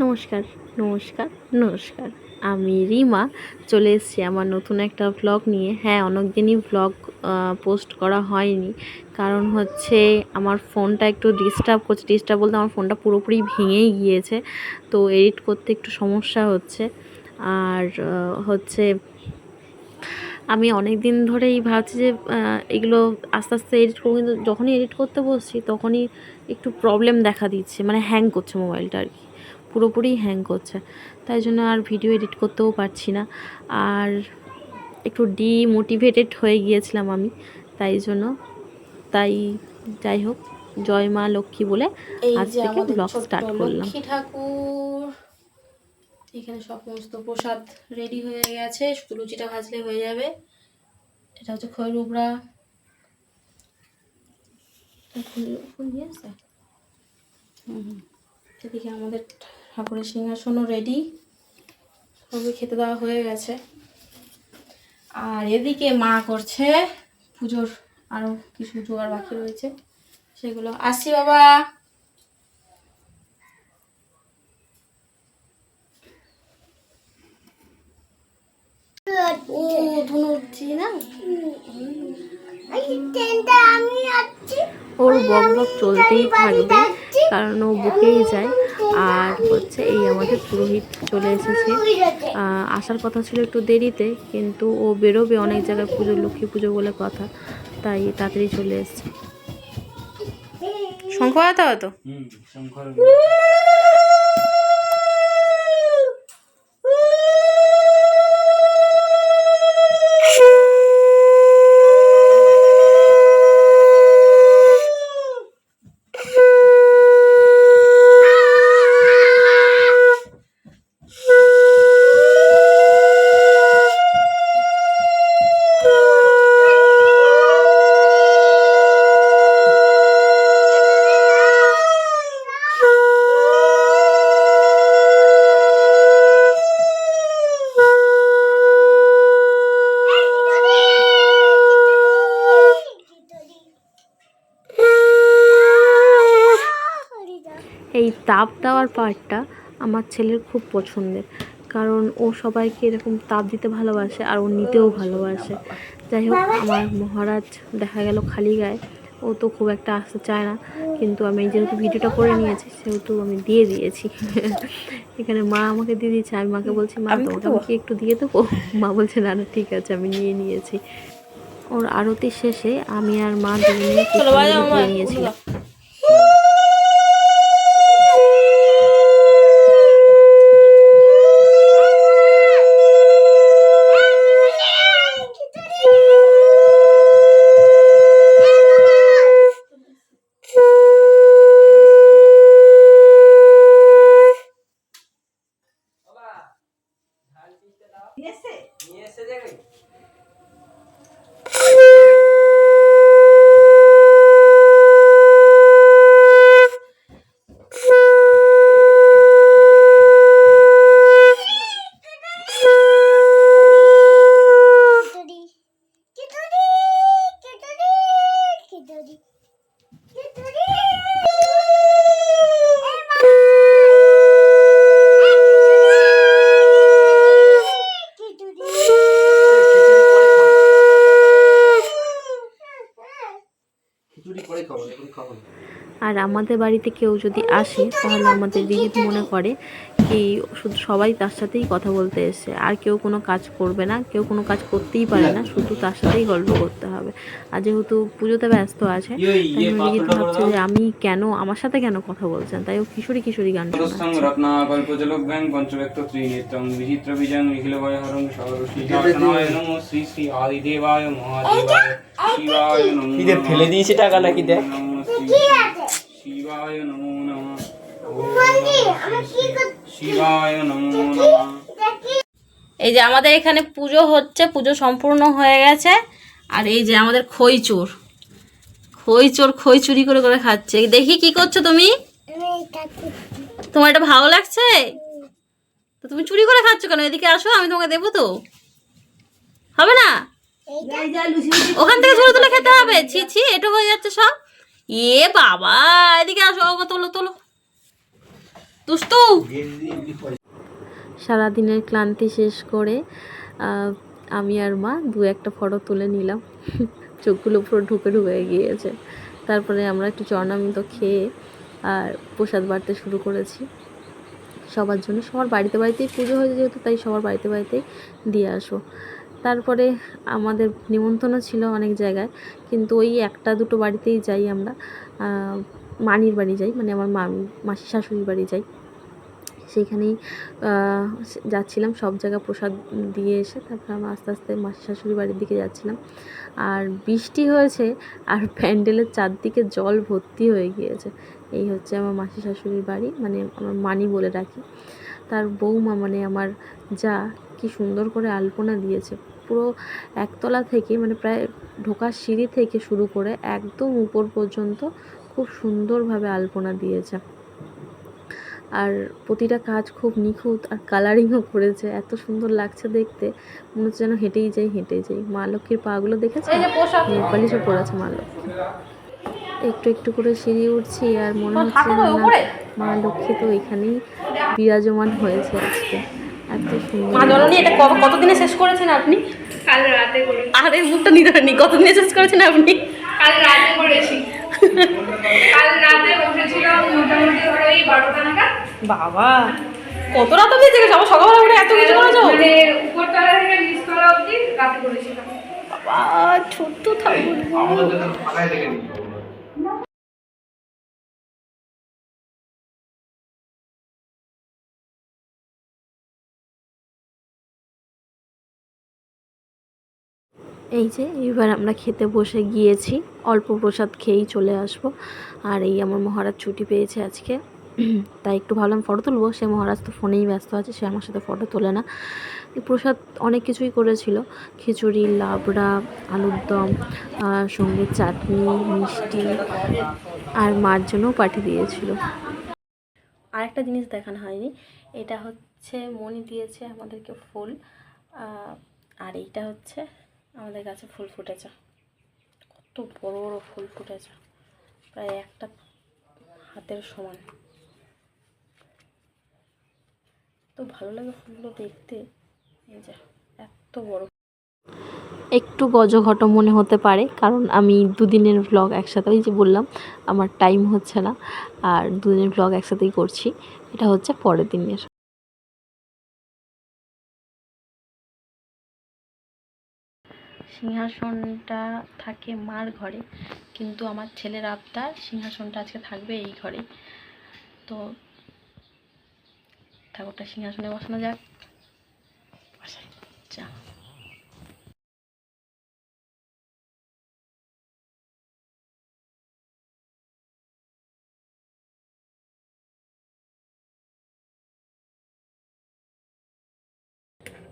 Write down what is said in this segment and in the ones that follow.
নমস্কার নমস্কার নমস্কার, আমি রিমা চলে এসেছি আমার নতুন একটা ভ্লগ নিয়ে। হ্যাঁ, অনেক দিনই ভ্লগ পোস্ট করা হয়নি, কারণ হচ্ছে আমার ফোনটা একটু ডিস্টার্ব করছে। ডিস্টার্ব বলতে আমার ফোনটা পুরোপুরি ভেঙেই গিয়েছে, তো এডিট করতে একটু সমস্যা হচ্ছে। আর হচ্ছে আমি অনেক দিন ধরেই ভাবছি যে এগুলো আস্তে আস্তে এডিট করবো, কিন্তু যখনই এডিট করতে বসছি তখনই একটু প্রবলেম দেখা দিচ্ছে, মানে হ্যাং করছে মোবাইলটা আর কি, পুরোপুরি হ্যাং করছে। তাই জন্য আর ভিডিও এডিট করতেও পারছি না, আর একটু ডিমোটিভেটেড হয়ে গিয়েছিলাম আমি, তাই জন্য। তাই যাই হোক, জয় মা লক্ষ্মী বলে আজ থেকে ব্লগ স্টার্ট করলাম। লক্ষ্মী ঠাকুর এখানে সমস্ত প্রসাদ রেডি হয়ে গেছে, শুধু লুচিটা ভাজলে হয়ে যাবে। এটা হচ্ছে খই রুবড়া, এদিকে আমাদের ঠাকুরের সিংহাসনও রেডি, সবই খেতে দেওয়া হয়ে গেছে। আর এদিকে মা করছে পুজোর আরো কিছু জোগাড় বাকি রয়েছে, সেগুলো। আসছি বাবা। ও ধনু উঠছি না, ওর বক চলতেই থাকবে, কারণ ও বকেই যায়। আর হচ্ছে এই আমাদের পুরোহিত চলে এসেছে। আসার কথা ছিল একটু দেরিতে, কিন্তু ও বেরোবে অনেক জায়গায় পুজো, লক্ষ্মী পুজো বলে কথা, তাই তাড়াতাড়ি চলে এসছে। শঙ্খ বাজাতে হবে তো। এই তাপ দেওয়ার পার্টটা আমার ছেলের খুব পছন্দের, কারণ ও সবাইকে এরকম তাপ দিতে ভালোবাসে আর ও নিতেও ভালোবাসে। যাই হোক, আমার মহারাজ দেখা গেল খালি গায়ে, ও তো খুব একটা আসতে চায় না, কিন্তু আমি যেহেতু ভিডিওটা করে নিয়েছি সেহেতু আমি দিয়ে দিয়েছি। এখানে মা আমাকে দিয়ে দিয়েছে, আমি মাকে বলছি মা তোমাকে আমি কি একটু দিয়ে দেবো? মা বলছে না না ঠিক আছে, আমি নিয়ে নিয়েছি। ওর আরতি শেষে আমি আর মা দুজনে দিয়ে নিয়েছিলাম। আর আমাদের বাড়িতে কেউ যদি আসে তাহলে আমাদের রিহিত মনে করে কি শুধু সবাই তার সাথেই কথা বলতে এসে, আর কেউ কোনো কাজ করবে না, কেউ কোনো কাজ করতেই পারে না, শুধু তার সাথেই গল্প করতে হবে। আর যেহেতু পুজোতে ব্যস্ত আছে, তাই রিহিত ভাবছে যে আমি কেন, আমার সাথে কেন কথা বলছেন, তাই ও কিশোরী কিশোরী গান ফেলে দিয়েছে টাকা নাকি দেখ। শিবায় নমো নমঃ, শিবায় নমো নমঃ। এই যে আমাদের এখানে পুজো হচ্ছে, পুজো সম্পূর্ণ হয়ে গেছে। আর এই যে আমাদের খই চোর খই চুরি করে করে খাচ্ছে। দেখি কি করছো তুমি, তোমার এটা ভালো লাগছে তো তুমি চুরি করে খাচ্ছ কেন? এদিকে আসো, আমি তোমাকে দেবো তো, হবে না? ওখান থেকে তুলে তুলে খেতে হবে। ছি ছি, এটা হয়ে যাচ্ছে সব। এ বাবা, এদিকে আসো, তোলো তোলো। দুষ্টু। সারাদিনের ক্লান্তি শেষ করে আমি আর মা দু একটা ফটো তুলে নিলাম। চোখগুলো পুরো ঢুকে ঢুকে গিয়েছে। তারপরে আমরা একটু চরণামৃত খেয়ে আর প্রসাদ বাড়তে শুরু করেছি সবার জন্য। সবার বাড়িতে বাড়িতেই পুজো হয়েছে যেহেতু, তাই সবার বাড়িতে বাড়িতেই দিয়ে আসো। তারপরে আমাদের নিমন্ত্রণ ছিল অনেক জায়গায়, কিন্তু ওই একটা দুটো বাড়িতেই যাই আমরা। মানির বাড়ি যাই, মানে আমার মাসি শাশুড়ির বাড়ি যাই। সেইখানেই যাচ্ছিলাম, সব জায়গা প্রসাদ দিয়ে এসে তারপর আমরা আস্তে আস্তে মাসি শাশুড়ি বাড়ির দিকে যাচ্ছিলাম। আর বৃষ্টি হয়েছে আর প্যান্ডেলের চারদিকে জল ভর্তি হয়ে গিয়েছে। এই হচ্ছে আমার মাসি শাশুড়ির বাড়ি, মানে আমার মানি বলে ডাকি। তার বৌমা মানে আমার যা কি সুন্দর করে আলপনা দিয়েছে, পুরো একতলা থেকে মানে প্রায় ঢোকার সিঁড়ি থেকে শুরু করে একদম উপর পর্যন্ত খুব সুন্দরভাবে আলপনা দিয়েছে। আর প্রতিটা কাজ খুব নিখুঁত, আর কালারিংও করেছে। এত সুন্দর লাগছে দেখতে, মনে হচ্ছে যেন হেঁটেই যাই। মা লক্ষ্মীর পাগুলো দেখেছে, নেলপালিশও পড়েছে মা লক্ষ্মী। একটু একটু করে সিঁড়ি উঠছি আর মনে হচ্ছে না মা লক্ষ্মী তো এখানেই বিরাজমান হয়েছে আজকে। এত সুন্দর। মা জননী এটা কতদিনে শেষ করেছেন আপনি? কাল রাতে করেছি। আর এই মুখটা নিদানি কতদিনে শেষ করেছেন আপনি? কাল রাতে করেছি। কাল রাতে বসেছিলাম মোটামুটি ধরো এই 12টা নাগাদ। বাবা, কত রাত অবধি জেগেছো? আবার সকালবেলা উঠে এত কিছু করেছো? মানে উপরতলা থেকে নিচতলা অবধি রাতে করেছিলাম। বাবা, ছোট্ট ঠাকুর। এই যে এবার আমরা খেতে বসে গিয়েছি, অল্প প্রসাদ খেয়েই চলে আসব। আর এই আমার মহারাজ ছুটি পেয়েছে আজকে, তাই একটু ভাবলাম ফটো তুলবো। সে মহারাজ তো ফোনেই ব্যস্ত আছে, সে আমার সাথে ফটো তোলে না। এই প্রসাদ অনেক কিছুই করেছিল, খিচুড়ি, লাবড়া, আলুর দম, সঙ্গে চাটনি, মিষ্টি, আর মার জন্যও পাঠিয়ে দিয়েছিল। আরেকটা জিনিস দেখানো হয়নি, এটা হচ্ছে মণি দিয়েছে আমাদেরকে ফুল, আর এইটা হচ্ছে আমাদের গাছে ফুল ফুটেছে। কত বড় বড় ফুল ফুটেছে, প্রায় একটা হাতের সমান। তো ভালো লাগে ফুলগুলো দেখতে। এই যে এত বড়। একটু গজঘট মনে হতে পারে, কারণ আমি দুদিনের ভ্লগ একসাথে, ওই যে বললাম আমার টাইম হচ্ছে না, আর দুদিনের ভ্লগ একসাথেই করছি। এটা হচ্ছে পরের দিনের। সিংহাসনটা থাকে মার ঘরে, কিন্তু আমার ছেলের আবদার সিংহাসনটা আজকে থাকবে এই ঘরে। তো ঠাকুরটা সিংহাসনে বসানো যাক। যা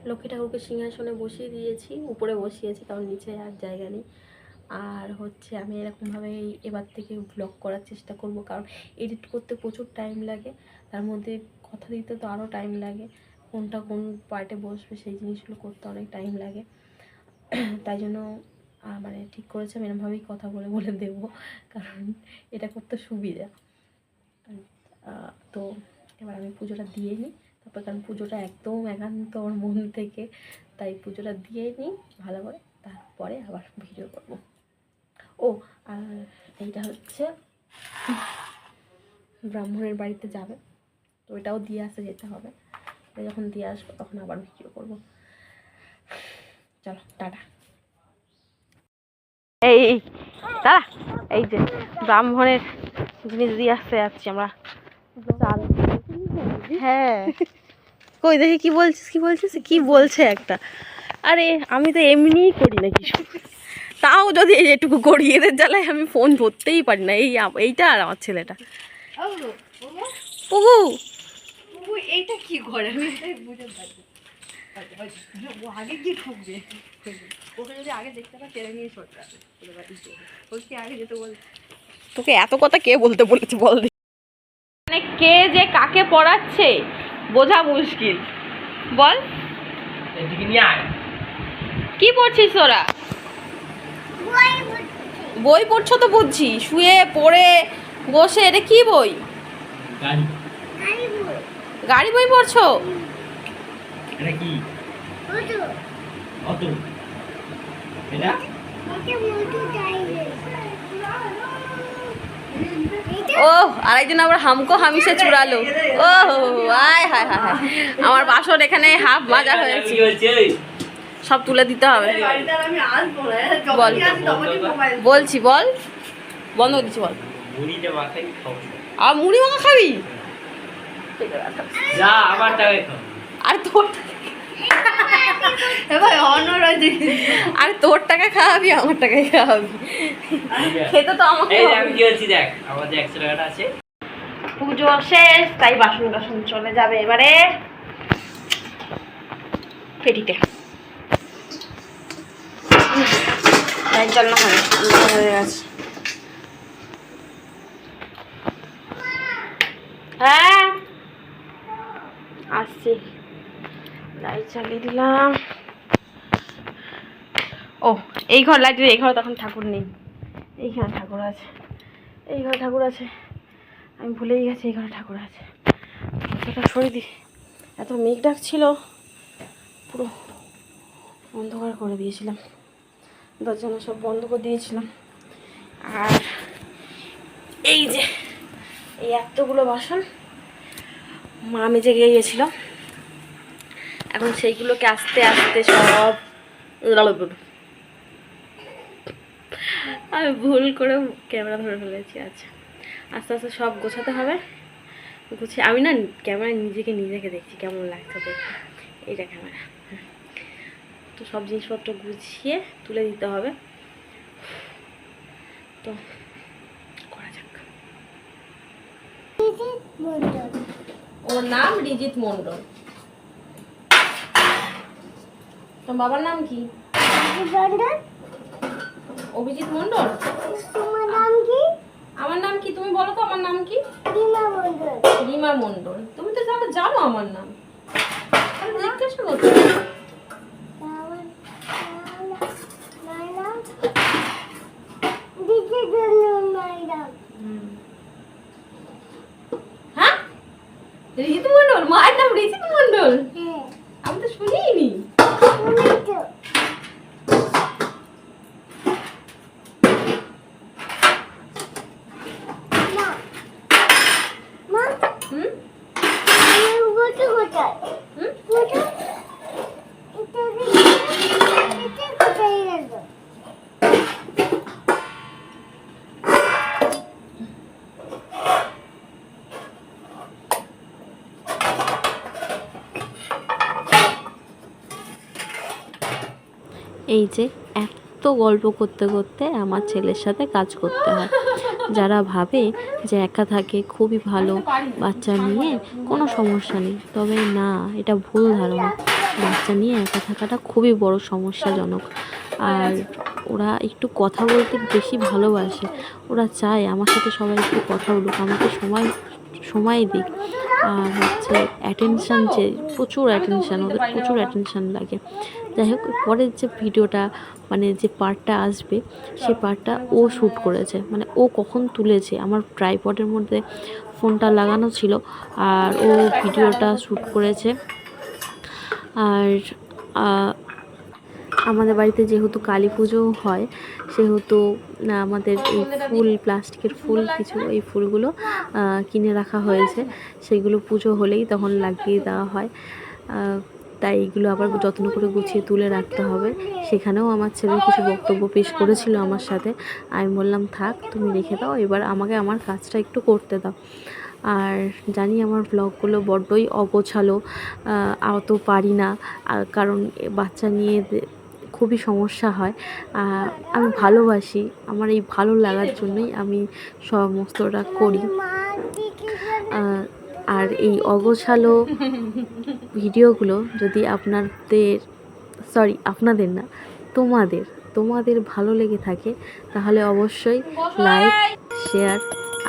লক্ষ্মী ঠাকুরকে সিংহাসনে বসিয়ে দিয়েছি, উপরে বসিয়েছি কারণ নিচে আর জায়গা নেই। আর হচ্ছে আমি এরকমভাবে এবার থেকে ব্লগ করার চেষ্টা করব, কারণ এডিট করতে প্রচুর টাইম লাগে, তার মধ্যে কথা দিতে তো আরও টাইম লাগে, কোনটা কোন পার্টে বসবে সেই জিনিসগুলো করতে অনেক টাইম লাগে। তাই জন্য মানে ঠিক করেছি আমি এরকমভাবেই কথা বলে বলে দেবো, কারণ এটা করতে সুবিধা। তো এবার আমি পুজোটা দিয়ে নিই, তারপর কারণ পুজোটা একদম একান্ত আমার মন থেকে, তাই পুজোটা দিয়ে নিই ভালো করে, তারপরে আবার ভিডিও করব। ও আর এইটা হচ্ছে ব্রাহ্মণের বাড়িতে যাবে, তো ওইটাও দিয়ে আসতে যেতে হবে। যখন দিয়ে আসবো তখন আবার ভিডিও করব। চলো টাটা। এই দাঁড়া, এই যে ব্রাহ্মণের জিনিস দিয়ে আসতে যাচ্ছি আমরা। চাল, হ্যাঁ। কই দেখি কি বলছিস কি বলছে একটা। আরে আমি তো এমনিই করি না কিছু, তাও যদি এটুকু করি, এদের জ্বালায় আমি ফোন ধরতেই পারি না। এইটা আর আমার ছেলেটা পুগু, এইটা কি ঘরে আমি বুঝতে পারছি। আগে কি ঢুকবে, ওকে যদি আগে দেখতে পাই টেনে নিয়ে সরতে হবে, ওকে আগে যেতে বল। তোকে এত কথা কে বলতে বলেছে বল? মানে কে যে কাকে পড়াচ্ছে বোঝা মুশকিল, বল। কি পড়ছিস তোরা? বই পড়ছো তো বুঝছি, শুয়ে পড়ে বসে। এটা কি বই? গাড়ি বই পড়ছো? এটা কি অত এটা ও আরেকজন আবার হামকো হামিসে চুড়ালো। ও আয় হায় হায় হায়, আমার বাসন এখানে হাফ মাজা হয়েছে, কি হচ্ছে? সব তুলে দিতে হবে। বাড়িতে আর আমি আসবো না, যখনই বল। আসি তখনই মোবাইল। বলছি বল, বন্ধ করে দিচ্ছি বল। মুড়িটা মাথায় খাও। আর মুড়ি মাখা খাবি? যা আবার টাকা খাও। আর তোর এ ভাই অনর আছে। আর তোর টাকা খাওয়াবি, আমার টাকায় খাওয়াবি, খেতে তো আমাকে এই হবে। আমি কি হচ্ছি দেখ, আমাদের 100 টাকাটা আছে। পুজো শেষ, তাই বাসন টাসন চলে যাবে এবারে পেটিতে। তাই জল না হয় হয়ে গেছে। হ্যাঁ আসছি, লাইট চালিয়ে দিলাম। ও এই ঘর লাইট, এই ঘরে তখন ঠাকুর নেই, এইখানে ঠাকুর আছে, এই ঘরে ঠাকুর আছে, আমি ভুলেই গেছি এই ঘরে ঠাকুর আছে। ওটা সরিয়ে দিই, এত মেঘ ডাকছিল পুরো অন্ধকার করে দিয়েছিলাম, দরজা সব বন্ধ করে দিয়েছিলাম। আর এই যে এই এতগুলো বাসন মা মেজে গিয়েছিল, এখন সেইগুলোকে আস্তে আস্তে সব আমি ভুল করে ক্যামেরা ধরে ফেলেছি। আচ্ছা আস্তে আস্তে সব গোছাতে হবে। গুছিয়ে আমি না ক্যামেরায় নিজেকে দেখছি কেমন লাগছে দেখতে, এইটা ক্যামেরা। তো সব জিনিসপত্র গুছিয়ে তুলে দিতে হবে, তো করা যাক। ওর নাম রিজিত মণ্ডল। তোমার বাবার নাম কি? অভিজিৎ মণ্ডল। আমার নাম কি তুমি বলো তো, আমার নাম কি? রিমা মণ্ডল। তুমি তো তাহলে জানো আমার নাম, জিজ্ঞাসা করছো। হ্যাঁ রিজিত মণ্ডল, মায়ের নাম রিজিত মণ্ডল? আমি তো শুনিনি। এই যে এত গল্প করতে করতে আমার ছেলের সাথে কাজ করতে হয়। যারা ভাবে যে একা থাকে খুবই ভালো, বাচ্চা নিয়ে কোনো সমস্যা নেই, তবে না, এটা ভুল ধারণা। বাচ্চা নিয়ে একা থাকাটা খুবই বড় সমস্যাজনক। আর ওরা একটু কথা বলতে বেশি ভালোবাসে, ওরা চায় আমার সাথে সবাই একটু কথা বলুক, আমাকে সময় দিক। আর হচ্ছে অ্যাটেনশান, যে প্রচুর অ্যাটেনশান, ওদের প্রচুর অ্যাটেনশান লাগে। যাই হোক, পরের যে ভিডিওটা মানে যে পার্টটা আসবে, সেই পার্টটা ও শ্যুট করেছে, মানে ও কখন তুলেছে, আমার ট্রাইপডের মধ্যে ফোনটা লাগানো ছিল আর ও ভিডিওটা শ্যুট করেছে। আর আমাদের বাড়িতে যেহেতু কালী পুজো হয়, সেহেতু আমাদের এই ফুল, প্লাস্টিকের ফুল কিছু, এই ফুলগুলো কিনে রাখা হয়েছে, সেগুলো পুজো হলেই তখন লাগিয়ে দেওয়া হয়। তাই এগুলো আবার যত্ন করে গুছিয়ে তুলে রাখতে হবে। সেখানেও আমার ছেলে কিছু বক্তব্য পেশ করেছিল আমার সাথে, আমি বললাম থাক তুমি রেখে দাও, এবার আমাকে আমার কাজটা একটু করতে দাও। আর জানি আমার ব্লগগুলো বড্ডই অগোছালো, অত পারি না, কারণ বাচ্চা নিয়ে খুবই সমস্যা হয়। আমি ভালোবাসি, আমার এই ভালো লাগার জন্যই আমি সমস্তটা করি। আর এই অগোছালো ভিডিওগুলো যদি আপনাদের না, তোমাদের ভালো লেগে থাকে, তাহলে অবশ্যই লাইক, শেয়ার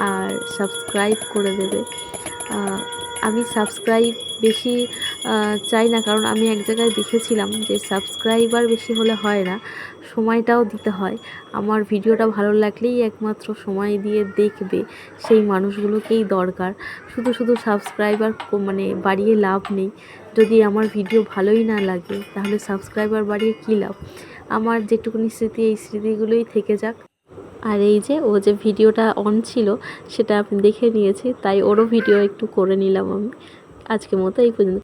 আর সাবস্ক্রাইব করে দেবে। আমি সাবস্ক্রাইব বেশি চাই না, কারণ আমি এক জায়গায় দেখেছিলাম যে সাবস্ক্রাইবার বেশি হলে হয় না, সময়টাও দিতে হয়। আমার ভিডিওটা ভালো লাগলেই একমাত্র সময় দিয়ে দেখবে সেই মানুষগুলোকেই দরকার। শুধু শুধু সাবস্ক্রাইবার মানে বাড়িয়ে লাভ নেই। যদি আমার ভিডিও ভালোই না লাগে তাহলে সাবস্ক্রাইবার বাড়িয়ে কী লাভ? আমার যেটুকুনি স্মৃতি, এই স্মৃতিগুলোই থেকে যাক। আর এই যে ও যে ভিডিওটা অন ছিল সেটা আমি দেখে নিয়েছি, তাই ওরও ভিডিও একটু করে নিলাম আমি। আজকের মতো এই পর্যন্ত।